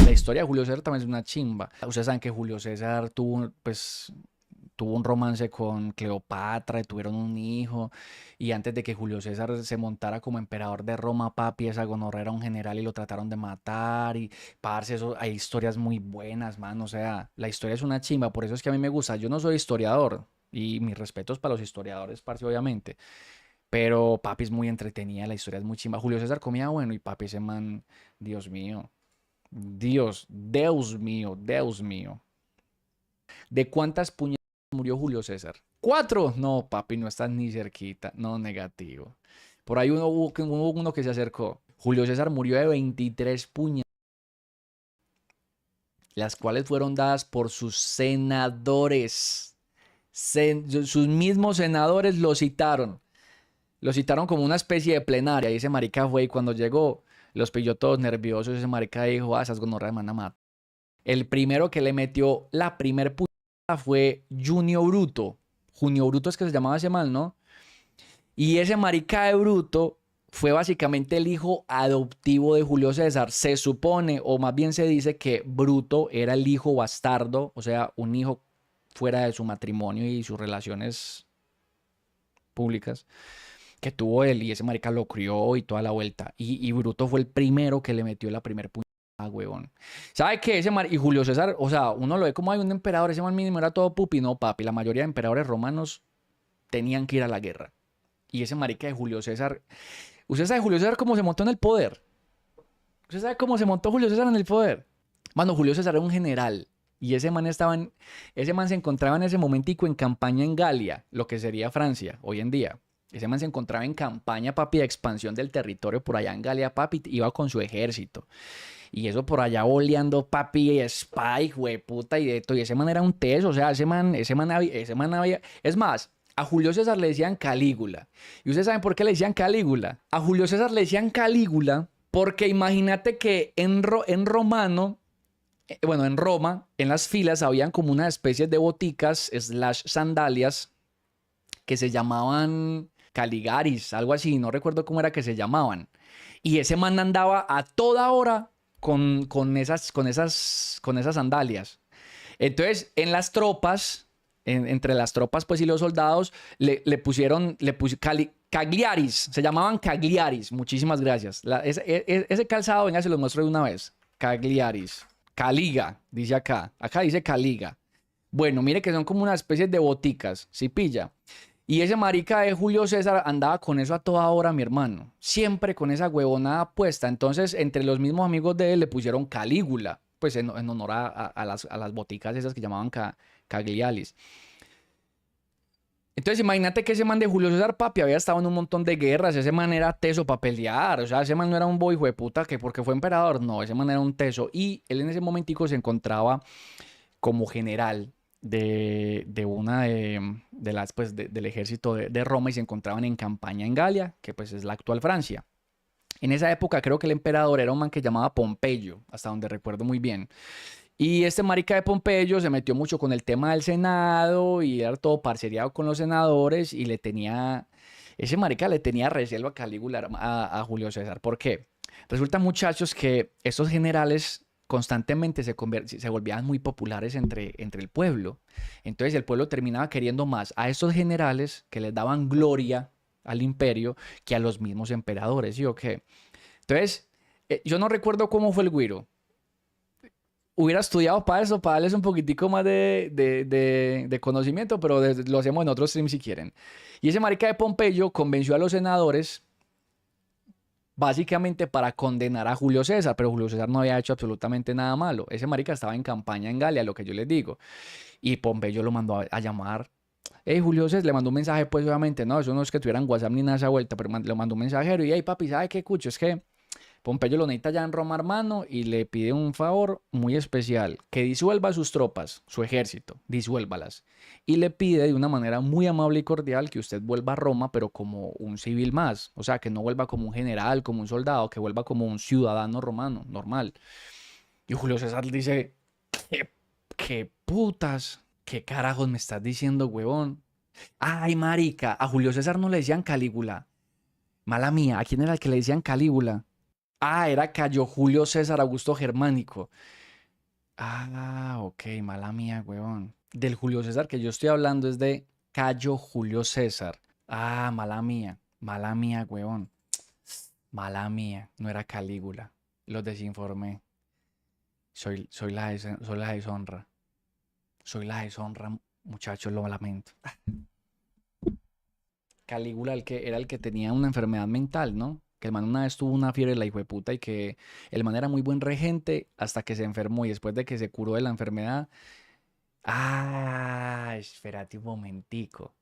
La historia de Julio César también es una chimba. Ustedes saben que Julio César tuvo un romance con Cleopatra y tuvieron un hijo. Y antes de que Julio César se montara como emperador de Roma, papi, esa gonorrea era un general y lo trataron de matar. Y, parce, eso, hay historias muy buenas, man. O sea, la historia es una chimba. Por eso es que a mí me gusta. Yo no soy historiador. Y mis respetos para los historiadores, parce, obviamente. Pero papi es muy entretenida, la historia es muy chimba. Julio César comía bueno y papi ese man, Dios mío. Deus mío, Deus mío. ¿De cuántas puñaladas murió Julio César? ¿Cuatro? No, papi, no estás ni cerquita. No, negativo. Por ahí hubo uno que se acercó. Julio César murió de 23 puñaladas, las cuales fueron dadas por sus senadores. Sus mismos senadores lo citaron. Lo citaron como una especie de plenaria. Y ese marica fue y cuando llegó, los pilló todos nerviosos. Ese marica dijo, esas gonorreas me van a matar. El primero que le metió la primer puñalada fue Junio Bruto. Junio Bruto es que se llamaba ese mal, ¿no? Y ese marica de Bruto fue básicamente el hijo adoptivo de Julio César. Se supone, o más bien se dice que Bruto era el hijo bastardo, o sea, un hijo fuera de su matrimonio y sus relaciones públicas que tuvo él y ese marica lo crió y toda la vuelta. Y Bruto fue el primero que le metió la primer puñalada, huevón. ¿Sabe qué? Y Julio César, o sea, uno lo ve como hay un emperador, ese man mínimo era todo pupi, no, papi. La mayoría de emperadores romanos tenían que ir a la guerra. Y ese marica de Julio César, ¿usted sabe Julio César cómo se montó en el poder? ¿Usted sabe cómo se montó Julio César en el poder? Mano, Julio César era un general. Y ese man se encontraba en ese momentico en campaña en Galia, lo que sería Francia hoy en día. Ese man se encontraba en campaña, papi, de expansión del territorio por allá en Galia, papi, iba con su ejército. Y eso por allá boleando, papi, y Spike, puta, y de todo. Y ese man era un teso, o sea, ese man había. Es más, a Julio César le decían Calígula. ¿Y ustedes saben por qué le decían Calígula? A Julio César le decían Calígula porque imagínate que en romano, bueno, en Roma, en las filas habían como una especie de boticas slash sandalias que se llamaban Caligaris, algo así, no recuerdo cómo era que se llamaban. Y ese man andaba a toda hora con esas sandalias. Entonces, en las tropas, entre las tropas pues y los soldados, Cagliaris, se llamaban Cagliaris, muchísimas gracias. Ese calzado, venga, se los muestro de una vez. Cagliaris. Caliga, dice acá dice Caliga. Bueno, mire que son como una especie de boticas, ¿sí pilla? Y ese marica de Julio César andaba con eso a toda hora, mi hermano. Siempre con esa huevonada puesta. Entonces, entre los mismos amigos de él le pusieron Calígula, pues en honor a las boticas esas que llamaban Caglialis. Entonces, imagínate que ese man de Julio César, papi, había estado en un montón de guerras. Ese man era teso para pelear. O sea, ese man no era un boy de puta que porque fue emperador. No, ese man era un teso. Y él en ese momentico se encontraba como general de una de las, pues, del ejército de Roma y se encontraban en campaña en Galia, que pues es la actual Francia. En esa época creo que el emperador era un man que llamaba Pompeyo, hasta donde recuerdo muy bien. Y este marica de Pompeyo se metió mucho con el tema del Senado y era todo parceriado con los senadores y ese marica le tenía recelo a Calígula, a Julio César. ¿Por qué? Resulta, muchachos, que estos generales constantemente se volvían muy populares entre el pueblo. Entonces el pueblo terminaba queriendo más a estos generales que les daban gloria al imperio que a los mismos emperadores, ¿sí o qué? Entonces, yo no recuerdo cómo fue el güiro. Hubiera estudiado para eso, para darles un poquitico más de conocimiento, pero lo hacemos en otro stream si quieren. Y ese marica de Pompeyo convenció a los senadores básicamente para condenar a Julio César, pero Julio César no había hecho absolutamente nada malo. Ese marica estaba en campaña en Galia, lo que yo les digo. Y Pompeyo lo mandó a llamar. Hey, Julio César, le mandó un mensaje, pues obviamente, no, eso no es que tuvieran WhatsApp ni nada de esa vuelta, pero le mandó un mensajero y, hey, papi, ¿sabe qué, cucho? Es que Pompeyo lo necesita ya en Roma, hermano, y le pide un favor muy especial, que disuelva sus tropas, su ejército, disuélvalas. Y le pide de una manera muy amable y cordial que usted vuelva a Roma, pero como un civil más. O sea, que no vuelva como un general, como un soldado, que vuelva como un ciudadano romano, normal. Y Julio César dice, ¿qué putas? ¿Qué carajos me estás diciendo, huevón? Ay, marica, a Julio César no le decían Calígula. Mala mía, ¿a quién era el que le decían Calígula? Ah, era Cayo Julio César Augusto Germánico. Ah, ok, mala mía, huevón. Del Julio César que yo estoy hablando es de Cayo Julio César. Ah, mala mía, huevón. Mala mía, no era Calígula. Los desinformé. Soy la deshonra. Soy la deshonra, muchachos, lo lamento. Calígula era el que tenía una enfermedad mental, ¿no? Que el man una vez tuvo una fiebre de la hijueputa y que el man era muy buen regente hasta que se enfermó y después de que se curó de la enfermedad. Ah, espérate un momentico.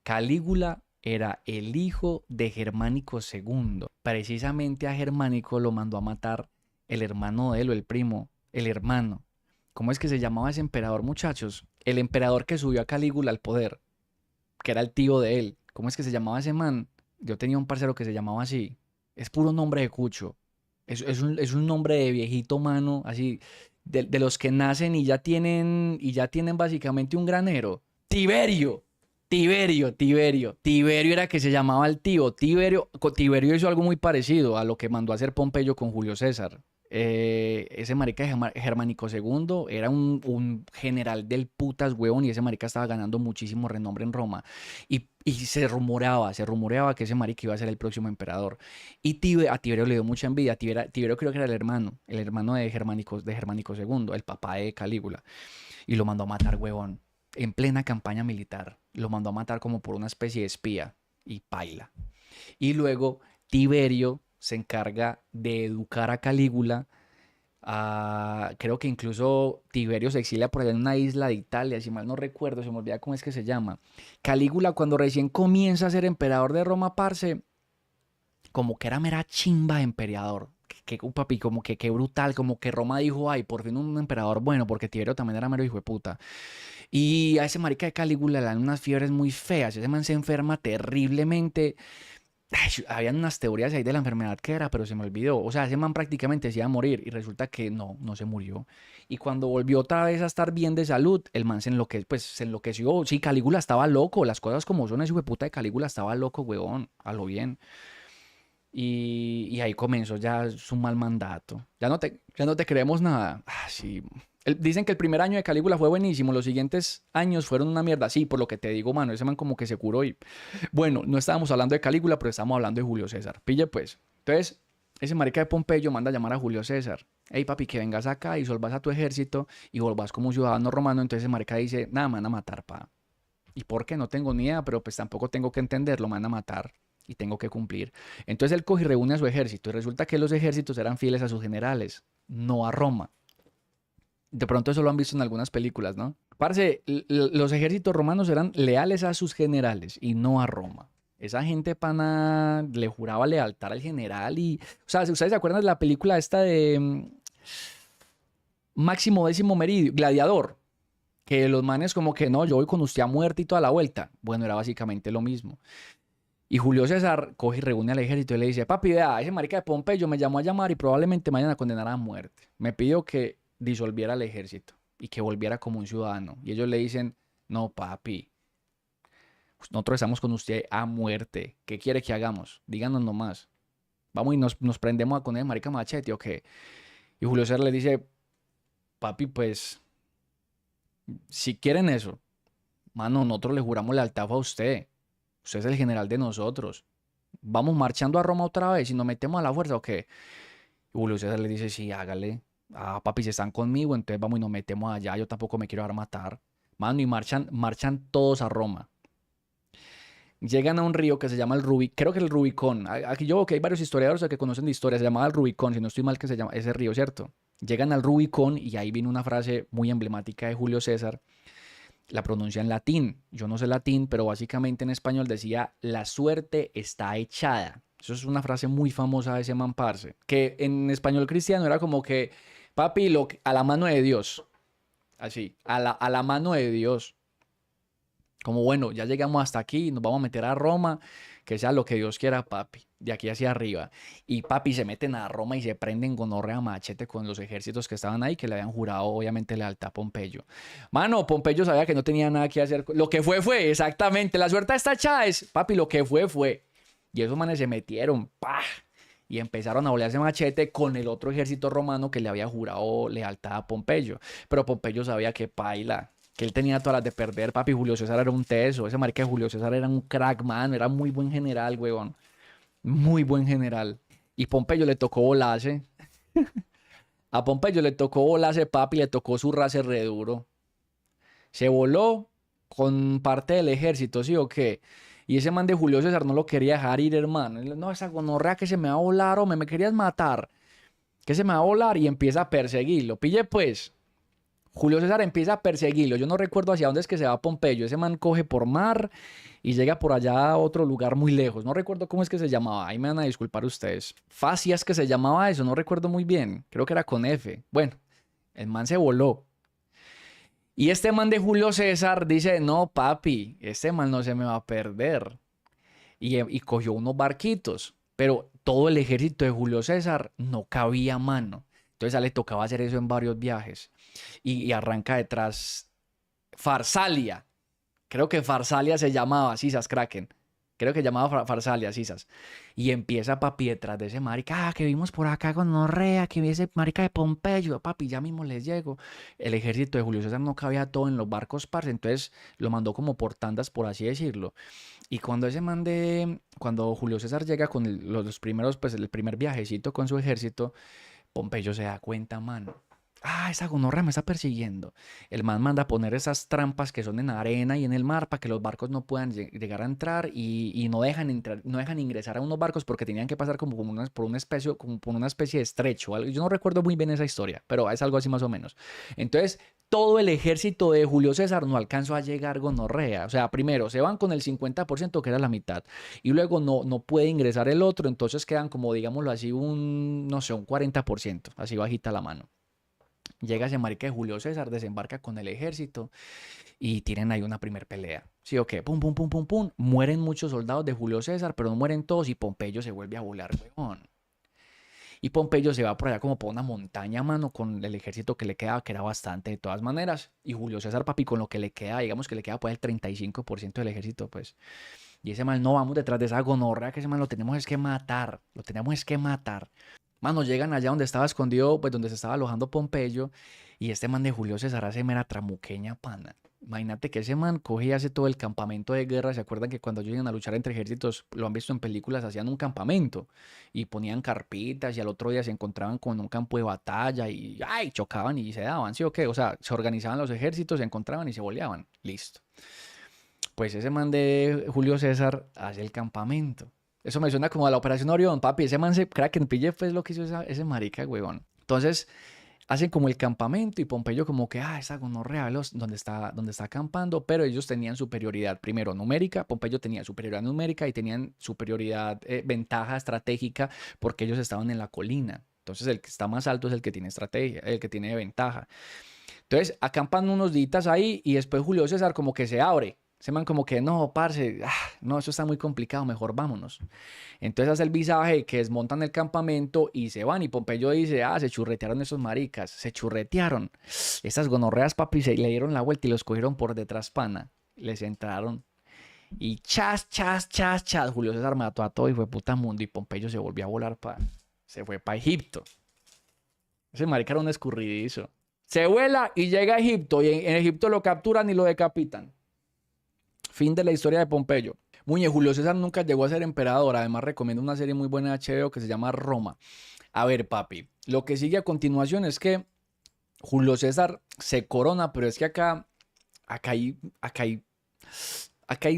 Calígula era el hijo de Germánico II. Precisamente a Germánico lo mandó a matar el hermano de él o el primo, el hermano. ¿Cómo es que se llamaba ese emperador, muchachos? El emperador que subió a Calígula al poder, que era el tío de él. ¿Cómo es que se llamaba ese man? Yo tenía un parcero que se llamaba así. Es puro nombre de cucho. Es un nombre de viejito mano, así, de los que nacen y ya tienen básicamente un granero. Tiberio. Tiberio era que se llamaba el tío. Tiberio hizo algo muy parecido a lo que mandó a hacer Pompeyo con Julio César. Ese marica Germánico II era un general del putas huevón y ese marica estaba ganando muchísimo renombre en Roma. Y se rumoreaba que ese marica iba a ser el próximo emperador. Y a Tiberio le dio mucha envidia. Tiberio creo que era el hermano de Germánico II, el papá de Calígula. Y lo mandó a matar, huevón, en plena campaña militar. Lo mandó a matar como por una especie de espía y paila. Y luego Tiberio se encarga de educar a Calígula. Creo que incluso Tiberio se exilia por allá en una isla de Italia, si mal no recuerdo, se me olvida cómo es que se llama. Calígula, cuando recién comienza a ser emperador de Roma, parce, como que era mera chimba de emperador. Papi, como que qué brutal, como que Roma dijo, ay, por fin un emperador bueno, porque Tiberio también era mero hijo de puta. Y a ese marica de Calígula le dan unas fiebres muy feas, ese man se enferma terriblemente. Ay, habían unas teorías ahí de la enfermedad que era, pero se me olvidó. O sea, ese man prácticamente se iba a morir y resulta que no se murió. Y cuando volvió otra vez a estar bien de salud, el man se enloqueció. Sí, Calígula estaba loco, las cosas como son, ese hijo de puta de Calígula estaba loco, huevón, a lo bien. Y ahí comenzó ya su mal mandato. Ya no te creemos nada. Sí. Dicen que el primer año de Calígula fue buenísimo, los siguientes años fueron una mierda. Sí, por lo que te digo, mano, ese man como que se curó y... Bueno, no estábamos hablando de Calígula, pero estábamos hablando de Julio César. Pille pues. Entonces, ese marica de Pompeyo manda a llamar a Julio César. Hey, papi, que vengas acá y solvas a tu ejército y volvás como un ciudadano romano. Entonces ese marica dice, nada, me van a matar, pa. ¿Y por qué? No tengo ni idea, pero pues tampoco tengo que entenderlo, me van a matar y tengo que cumplir. Entonces él coge y reúne a su ejército y resulta que los ejércitos eran fieles a sus generales, no a Roma. De pronto eso lo han visto en algunas películas, ¿no? Parce, los ejércitos romanos eran leales a sus generales y no a Roma. Esa gente pana le juraba lealtad al general y... O sea, ¿ustedes se acuerdan de la película esta de Máximo Décimo Meridio, Gladiador? Que los manes como que no, yo voy con usted a muerte y toda la vuelta. Bueno, era básicamente lo mismo. Y Julio César coge y reúne al ejército y le dice, papi, vea, ese marica de Pompeyo me llamó a llamar y probablemente me vayan a condenar a muerte. Me pidió que disolviera el ejército y que volviera como un ciudadano. Y ellos le dicen, no, papi, nosotros estamos con usted a muerte. ¿Qué quiere que hagamos? Díganos nomás. Vamos y nos prendemos con el marica machete o qué. Y Julio César le dice, papi, pues, si quieren eso, mano, nosotros le juramos lealtad a usted. Usted es el general de nosotros. Vamos marchando a Roma otra vez y nos metemos a la fuerza o qué. Y Julio César le dice, sí, hágale. Ah, papi, si están conmigo, entonces vamos y nos metemos allá. Yo tampoco me quiero dejar matar. Mano, y marchan todos a Roma. Llegan a un río que se llama el Rubicón. Creo que el Rubicón. Aquí yo veo que hay varios historiadores que conocen de historia. Se llamaba el Rubicón, si no estoy mal que se llama ese río, ¿cierto? Llegan al Rubicón y ahí viene una frase muy emblemática de Julio César. La pronuncia en latín. Yo no sé latín, pero básicamente en español decía, la suerte está echada. Eso es una frase muy famosa de ese man, parce. Que en español cristiano era como que, papi, a la mano de Dios. Así, a la mano de Dios. Como bueno, ya llegamos hasta aquí, nos vamos a meter a Roma, que sea lo que Dios quiera, papi, de aquí hacia arriba. Y papi, se meten a Roma y se prenden con orrea machete con los ejércitos que estaban ahí, que le habían jurado obviamente lealtad a Pompeyo. Mano, Pompeyo sabía que no tenía nada que hacer. Lo que fue, exactamente. La suerte está echada es, papi, lo que fue. Y esos manes se metieron, ¡pah! y empezaron a volarse machete con el otro ejército romano que le había jurado lealtad a Pompeyo. Pero Pompeyo sabía que paila, que él tenía todas las de perder, papi. Julio César era un teso, ese marica de Julio César era un crack, man, era muy buen general, huevón, muy buen general. Y Pompeyo le tocó volarse. A Pompeyo le tocó volarse, papi, le tocó zurrarse re duro. Se voló con parte del ejército, ¿sí o qué? Y ese man de Julio César no lo quería dejar ir, hermano. No, esa gonorrea que se me va a volar, o me querías matar. Que se me va a volar y empieza a perseguirlo. Pille pues. Julio César empieza a perseguirlo. Yo no recuerdo hacia dónde es que se va Pompeyo. Ese man coge por mar y llega por allá a otro lugar muy lejos. No recuerdo cómo es que se llamaba. Ahí me van a disculpar ustedes. Facias que se llamaba eso. No recuerdo muy bien. Creo que era con F. Bueno, el man se voló. Y este man de Julio César dice, no, papi, este man no se me va a perder. Y cogió unos barquitos, pero todo el ejército de Julio César no cabía a mano. Entonces a él le tocaba hacer eso en varios viajes. Y arranca detrás Farsalia. Creo que Farsalia se llamaba, Sisas Kraken. Creo que llamaba Farsalia, Sisas. Y empieza papi detrás de ese marica, que vimos por acá con Norrea, que vi ese marica de Pompeyo, papi, ya mismo les llego. El ejército de Julio César no cabía todo en los barcos, parce, entonces lo mandó como por tandas, por así decirlo. Y cuando cuando Julio César llega con los primeros, pues el primer viajecito con su ejército, Pompeyo se da cuenta, mano. Ah, esa gonorrea me está persiguiendo. El man manda a poner esas trampas que son en arena y en el mar para que los barcos no puedan llegar a entrar y no dejan entrar, no dejan ingresar a unos barcos porque tenían que pasar como por una especie de estrecho. Yo no recuerdo muy bien esa historia, pero es algo así más o menos. Entonces, todo el ejército de Julio César no alcanzó a llegar gonorrea. O sea, primero se van con el 50%, que era la mitad, y luego no puede ingresar el otro, entonces quedan como, digámoslo así, no sé, un 40%, así bajita la mano. Llega ese marica de Julio César, desembarca con el ejército y tienen ahí una primer pelea. Sí, o qué, pum, pum, pum, pum, pum. Mueren muchos soldados de Julio César, pero no mueren todos y Pompeyo se vuelve a volar, weón. Y Pompeyo se va por allá como por una montaña, mano, con el ejército que le quedaba, que era bastante de todas maneras. Y Julio César, papi, con lo que le queda, digamos que le queda pues el 35% del ejército, pues. Y ese mal no vamos detrás de esa gonorrea, que ese mal lo tenemos es que matar, lo tenemos es que matar. Mano, llegan allá donde estaba escondido, pues donde se estaba alojando Pompeyo, y este man de Julio César hace mera tramuqueña, pana. Imagínate que ese man coge y hace todo el campamento de guerra. ¿Se acuerdan que cuando ellos iban a luchar entre ejércitos, lo han visto en películas, hacían un campamento y ponían carpitas y al otro día se encontraban con un campo de batalla y ¡ay! Chocaban y se daban, ¿sí o qué? O sea, se organizaban los ejércitos, se encontraban y se boleaban. Listo. Pues ese man de Julio César hace el campamento. Eso me suena como a la Operación Orión, papi. Ese man se crack en pille, pues lo que hizo ese marica, huevón. Entonces, hacen como el campamento y Pompeyo como que, esa gonorrea, donde está acampando, pero ellos tenían superioridad, primero numérica, Pompeyo tenía superioridad numérica y tenían superioridad, ventaja estratégica porque ellos estaban en la colina. Entonces, el que está más alto es el que tiene estrategia, el que tiene ventaja. Entonces, acampan unos días ahí y después Julio César como que se abre. Se man como que, no, parce, no, eso está muy complicado, mejor vámonos. Entonces hace el visaje que desmontan el campamento y se van. Y Pompeyo dice, se churretearon esos maricas, se churretearon. Esas gonorreas, papi, se le dieron la vuelta y los cogieron por detrás, pana. Les entraron y chas, chas, chas, chas. Julio César mató a todo y fue puta mundo y Pompeyo se volvió a volar, se fue para Egipto. Ese marica era un escurridizo. Se vuela y llega a Egipto y en Egipto lo capturan y lo decapitan. Fin de la historia de Pompeyo. Muñe, Julio César nunca llegó a ser emperador. Además, recomiendo una serie muy buena de HBO que se llama Roma. A ver, papi, lo que sigue a continuación es que Julio César se corona, pero es que acá hay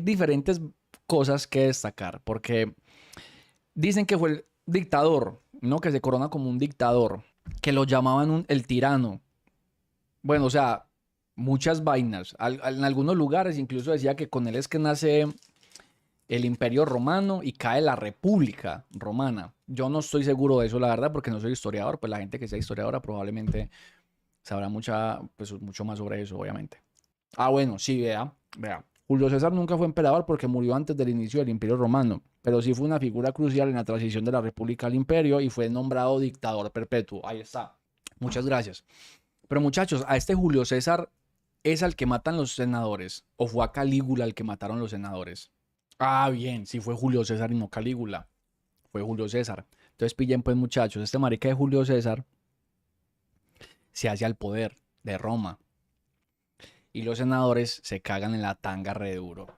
diferentes cosas que destacar, porque dicen que fue el dictador, ¿no? Que se corona como un dictador, que lo llamaban el tirano. Bueno, o sea, muchas vainas. En algunos lugares incluso decía que con él es que nace el Imperio Romano y cae la República Romana. Yo no estoy seguro de eso, la verdad, porque no soy historiador. Pues la gente que sea historiadora probablemente sabrá mucho más sobre eso, obviamente. Bueno, sí, vea. Julio César nunca fue emperador porque murió antes del inicio del Imperio Romano, pero sí fue una figura crucial en la transición de la República al Imperio y fue nombrado dictador perpetuo. Ahí está. Muchas gracias. Pero muchachos, a este Julio César es al que matan los senadores, o fue a Calígula al que mataron los senadores. Bien, sí fue Julio César y no Calígula. Fue Julio César. Entonces pillen pues muchachos, este marica de Julio César se hace al poder de Roma y los senadores se cagan en la tanga re duro.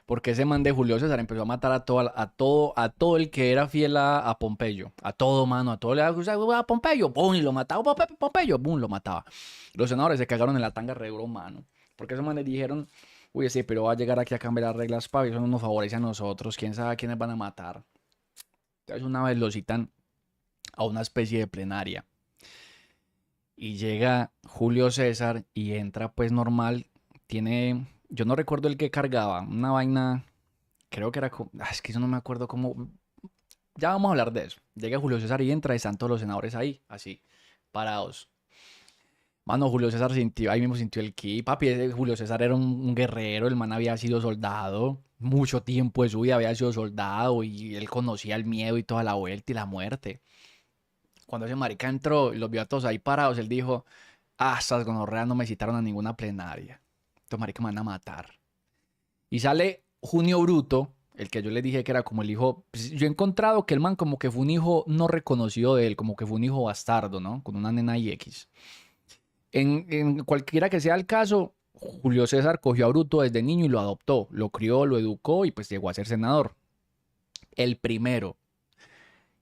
Porque ese man de Julio César empezó a matar a todo el que era fiel a Pompeyo. A todo, mano, a todo le daba a Pompeyo, ¡pum! Y lo mataba, Pompeyo, ¡pum! Lo mataba. Los senadores se cagaron en la tanga re duro, mano. Porque esos manes dijeron, uy, sí, pero va a llegar aquí a cambiar las reglas, papi, eso no nos favorece a nosotros, quién sabe a quiénes van a matar. Entonces una vez lo citan a una especie de plenaria. Y llega Julio César y entra pues normal, tiene, yo no recuerdo el que cargaba, una vaina, creo que era, es que yo no me acuerdo cómo, ya vamos a hablar de eso. Llega Julio César y entra y están todos los senadores ahí, así, parados. Mano, Julio César sintió, ahí mismo sintió el ki. Papi, Julio César era un guerrero, el man había sido soldado, mucho tiempo de su vida había sido soldado y él conocía el miedo y toda la vuelta y la muerte. Cuando ese marica entró y los vio a todos ahí parados, él dijo, ah, estas gonorreas no me citaron a ninguna plenaria. Estos maricas me van a matar. Y sale Junio Bruto, el que yo les dije que era como el hijo, pues, yo he encontrado que el man como que fue un hijo no reconocido de él, como que fue un hijo bastardo, ¿no? Con una nena y X. En cualquiera que sea el caso, Julio César cogió a Bruto desde niño y lo adoptó, lo crió, lo educó y pues llegó a ser senador. El primero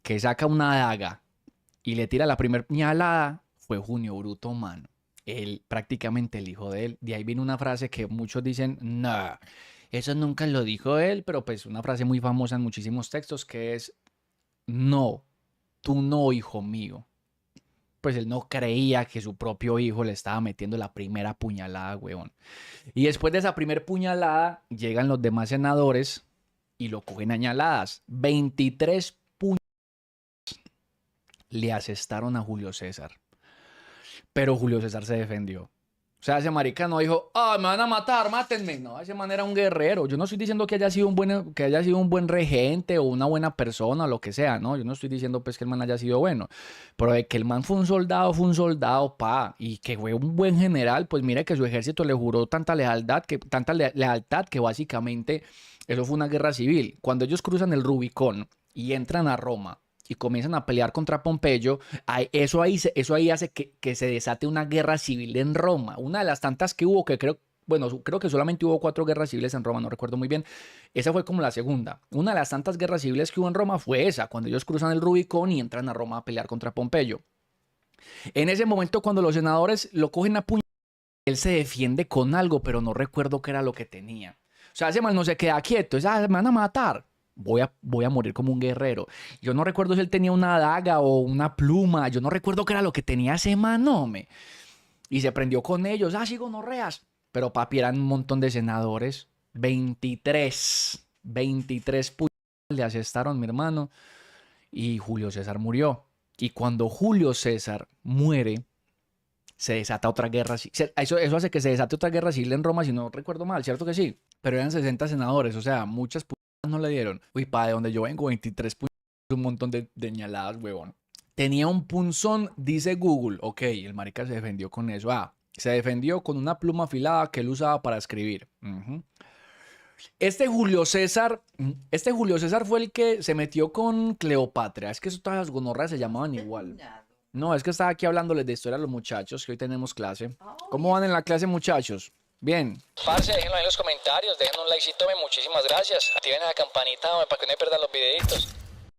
que saca una daga y le tira la primera puñalada fue Junio Bruto, mano. Él, prácticamente el hijo de él. De ahí viene una frase que muchos dicen, no, eso nunca lo dijo él, pero pues una frase muy famosa en muchísimos textos que es, no, tú no, hijo mío. Pues él no creía que su propio hijo le estaba metiendo la primera puñalada, weón. Y después de esa primera puñalada, llegan los demás senadores y lo cogen a añaladas. 23 puñaladas le asestaron a Julio César. Pero Julio César se defendió. O sea, ese marica no dijo, ah, me van a matar, mátenme. No, ese man era un guerrero. Yo no estoy diciendo que haya sido un buen regente o una buena persona o lo que sea, ¿no? Yo no estoy diciendo pues que el man haya sido bueno. Pero de que el man fue un soldado, pa. Y que fue un buen general, pues mire que su ejército le juró tanta lealtad lealtad que básicamente eso fue una guerra civil. Cuando ellos cruzan el Rubicón y entran a Roma y comienzan a pelear contra Pompeyo, eso ahí hace que se desate una guerra civil en Roma. Una de las tantas que hubo, que creo que solamente hubo 4 guerras civiles en Roma, no recuerdo muy bien. Esa fue como la segunda. Una de las tantas guerras civiles que hubo en Roma fue esa, cuando ellos cruzan el Rubicón y entran a Roma a pelear contra Pompeyo. En ese momento, cuando los senadores lo cogen a puño, él se defiende con algo, pero no recuerdo qué era lo que tenía. O sea, ese man no se queda quieto, me van a matar. Voy a morir como un guerrero. Yo no recuerdo si él tenía una daga o una pluma. Yo no recuerdo qué era lo que tenía ese man, hombre. Y se prendió con ellos. Ah, sí, gonorreas. Pero papi, eran un montón de senadores. 23 puñales le asestaron, mi hermano. Y Julio César murió. Y cuando Julio César muere, se desata otra guerra. Eso hace que se desate otra guerra civil en Roma, si no recuerdo mal, ¿cierto que sí? Pero eran 60 senadores, o sea, muchas no le dieron. Uy, pa, de donde yo vengo, 23 un montón de ñaladas, huevón. Tenía un punzón, dice Google. Ok, el marica se defendió con eso. Ah, se defendió con una pluma afilada que él usaba para escribir. Este Julio César fue el que se metió con Cleopatra. Es que todas las gonorreas se llamaban igual. No, es que estaba aquí hablándoles de historia a los muchachos, que hoy tenemos clase. ¿Cómo van en la clase, muchachos? Bien. Parce, déjenlo ahí en los comentarios, dejen un likecito, muchísimas gracias. Activen la campanita para que no se pierdan los videitos.